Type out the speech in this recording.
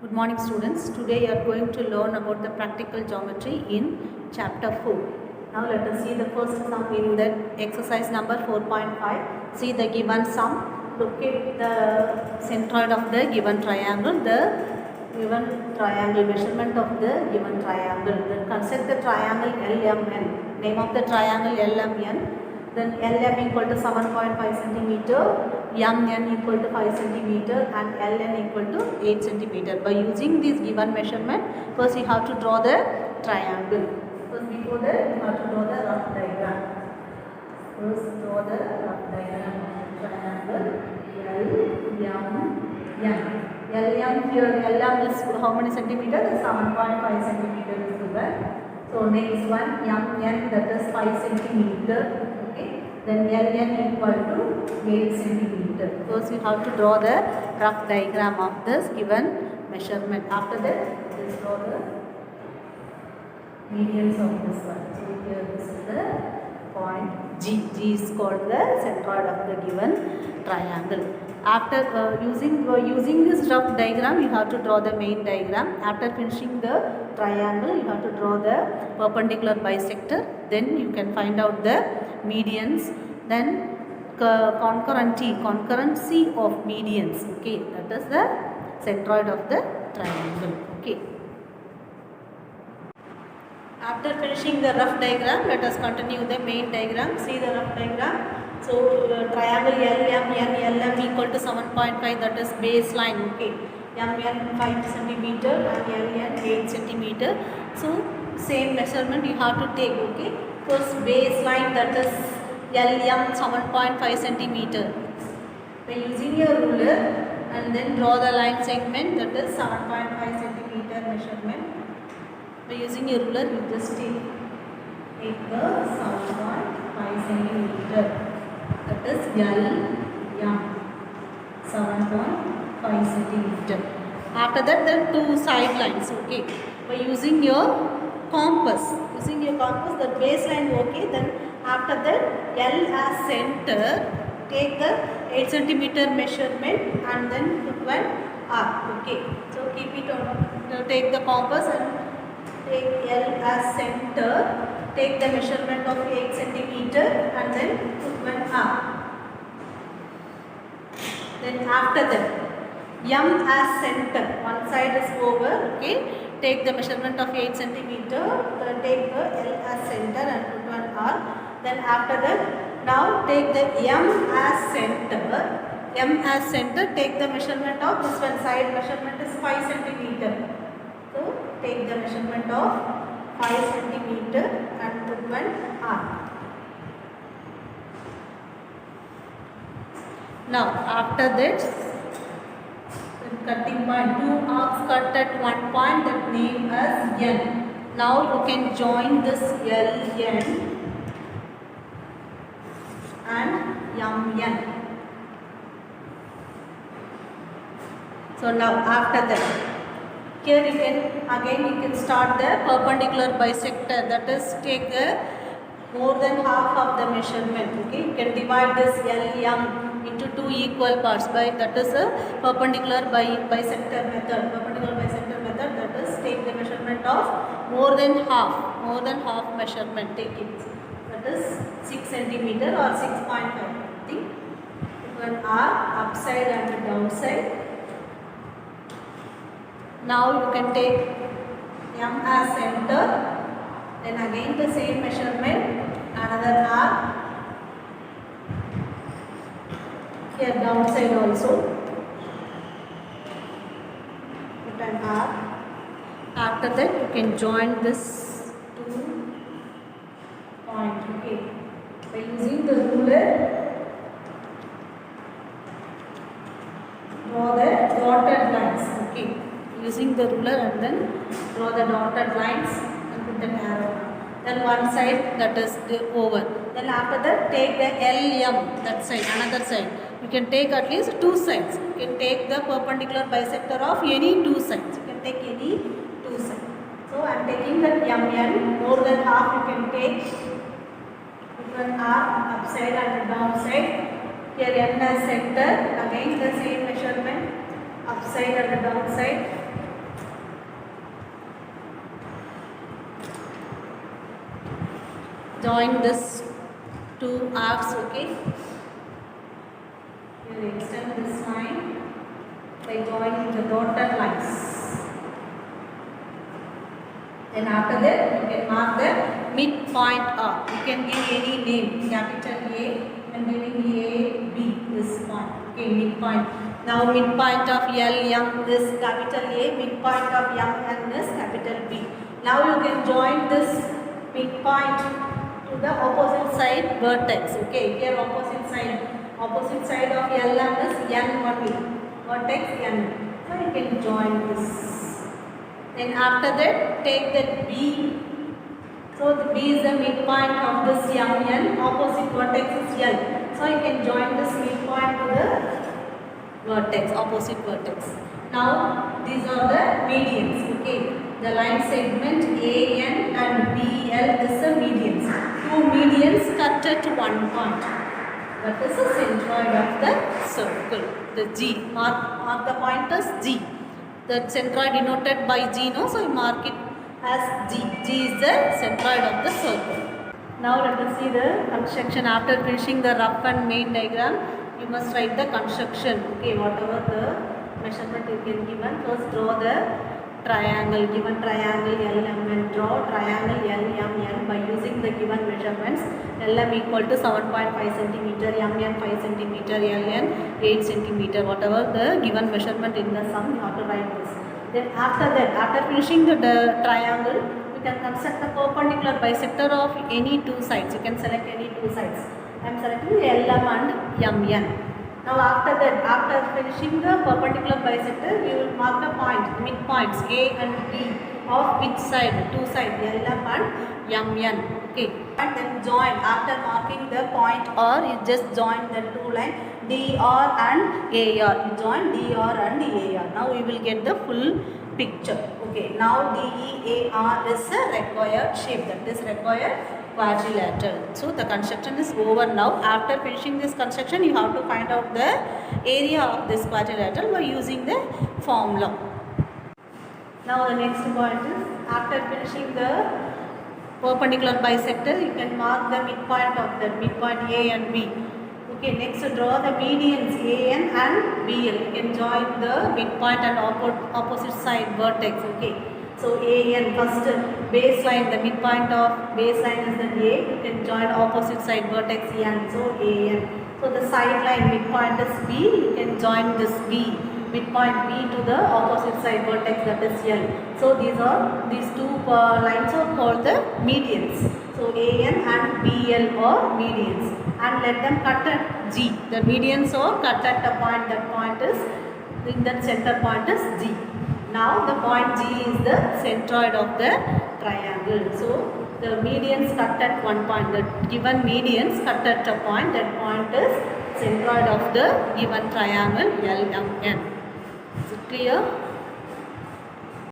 Good morning students. Today you are going to learn about the practical geometry in chapter 4. Now let us see the first sum in that exercise number 4.5. See the given sum. Locate the centroid of the given triangle. The given triangle, measurement of the given triangle. Then construct the triangle LMN. Name of the triangle LMN. Then LM equal to 7.5 centimeter, MN equal to 5 centimeter and LN equal to 8 centimeter. By using this given measurement, first you have to draw the triangle. First before that you have to draw the rough diagram. First draw the rough diagram of the triangle LMN. LM here, LM is how many centimeters? 7.5 centimeter is given. So next one MN, that is 5 centimeter. Then LN equal to 8 centimeter. First you have to draw the rough diagram of this given measurement. After that, just draw the medians of this one. So here this is the point G. G is called the centroid of the given triangle. After using this rough diagram, you have to draw the main diagram. After finishing the triangle, you have to draw the perpendicular bisector. Then you can find out the medians. Then concurrency of medians. Okay, that is the centroid of the triangle. Okay. After finishing the rough diagram, let us continue the main diagram. See the rough diagram. So triangle LM equal to 7.5, that is baseline. Okay, MN 5 centimeter and LN 8 centimeter. So same measurement you have to take. Okay, first baseline, that is LM 7.5 centimeter. By using your ruler and then draw the line segment, that is 7.5 centimeter measurement. By using your ruler, you just take the 7.5 centimeter. That is LM 7.5 centimeter. After that, there are two side lines. Okay, by using your compass, the baseline. Okay, then after that, L as center, take the 8 centimeter measurement and then put one R. Okay, so keep it on. Take the compass and take L as center. Take the measurement of 8 centimeter and then put one R. Then after that, M as center. One side is over. Okay. Take the measurement of 8 centimeter. Take the L as center and put one R. Then after that, now take the M as center. M as center. Take the measurement of this one side. Measurement is 5 centimeter. So take the measurement of 5 centimeter and put one R. Now after that, cutting point, two arcs cut at one point, that name as N. Now you can join this LN and MN. So now after that, here you can start the perpendicular bisector, that is take more than half of the measurement. Okay, you can divide this LM into two equal parts by, that is a perpendicular bisector method. Perpendicular bisector method, that is take the measurement of more than half measurement, take it. That is 6 centimeter or 6.5. I think. One R upside and downside. Now you can take M as center, then again the same measurement, another R, here downside also, put an R. After that you can join this two points. Okay, by using the ruler, draw the dotted lines. Okay, using the ruler and then draw the dotted lines and put an arrow. Then one side, that is the over. Then after that, take the LM, that side, another side. You can take at least two sides. You can take the perpendicular bisector of any two sides. You can take any two sides. So I am taking the MN, more than half you can take. Put one R upside and downside. Here N as center, again the same measurement, upside and downside. join this two arcs, okay. You will extend this line by joining the dotted lines. Then after that, you can mark the midpoint of. You can give any name, capital A, and giving A, B, this point. Okay, midpoint. Now midpoint of L, M is capital A, midpoint of M, N is capital B. Now you can join this midpoint to the opposite side vertex. Okay, here opposite side of L, M is N only, vertex N. So you can join this. Then after that, take that B. So the B is the midpoint of this MN, opposite vertex is L. So you can join this midpoint to the vertex, opposite vertex. Now these are the medians. Okay, the line segment AN and BL is the medians. Two medians cut at one point. That is the centroid of the circle. The G. Mark the point as G. The centroid denoted by G, no? So you mark it as G. G is the centroid of the circle. Now let us see the construction. After finishing the rough and main diagram, you must write the construction. Okay, whatever the measurement you can given. First draw the triangle. Given triangle LMN. Draw triangle LMN by using the given measurements. LM equal to 7.5 cm, MN 5 cm, LN 8 cm. Whatever the given measurement in the sum, you have to write this. Then after that, after finishing the triangle, you can construct the perpendicular bisector of any two sides. You can select any two sides. I am selecting LM and MN. Now after that, after finishing the perpendicular bisector, we will mark the point, midpoints A and B of which side? Two sides, LM and MN. Okay. And then join. After marking the point R, you just join the two lines DR and AR. You join DR and AR. Now we will get the full picture. Okay. Now DEAR is a required shape. That is required quadrilateral. So the construction is over now. After finishing this construction, you have to find out the area of this quadrilateral by using the formula. Now the next point is, after finishing the perpendicular bisector, you can mark the midpoint of that, midpoint A and B. Okay, next draw the medians AN and BL. You can join the midpoint and opposite side vertex. Okay. So AN, first baseline, the midpoint of baseline is the A. You can join opposite side vertex N. So AN. So the side line midpoint is B. You can join this B, midpoint B to the opposite side vertex, that is L. So these two lines are called the medians. So AN and BL are medians, and let them cut at G. The medians are cut at a point. That point is, in that center point is G. Now the point G is the centroid of the triangle. So the medians cut at one point. The given medians cut at a point. That point is centroid of the given triangle LMN. Is it clear?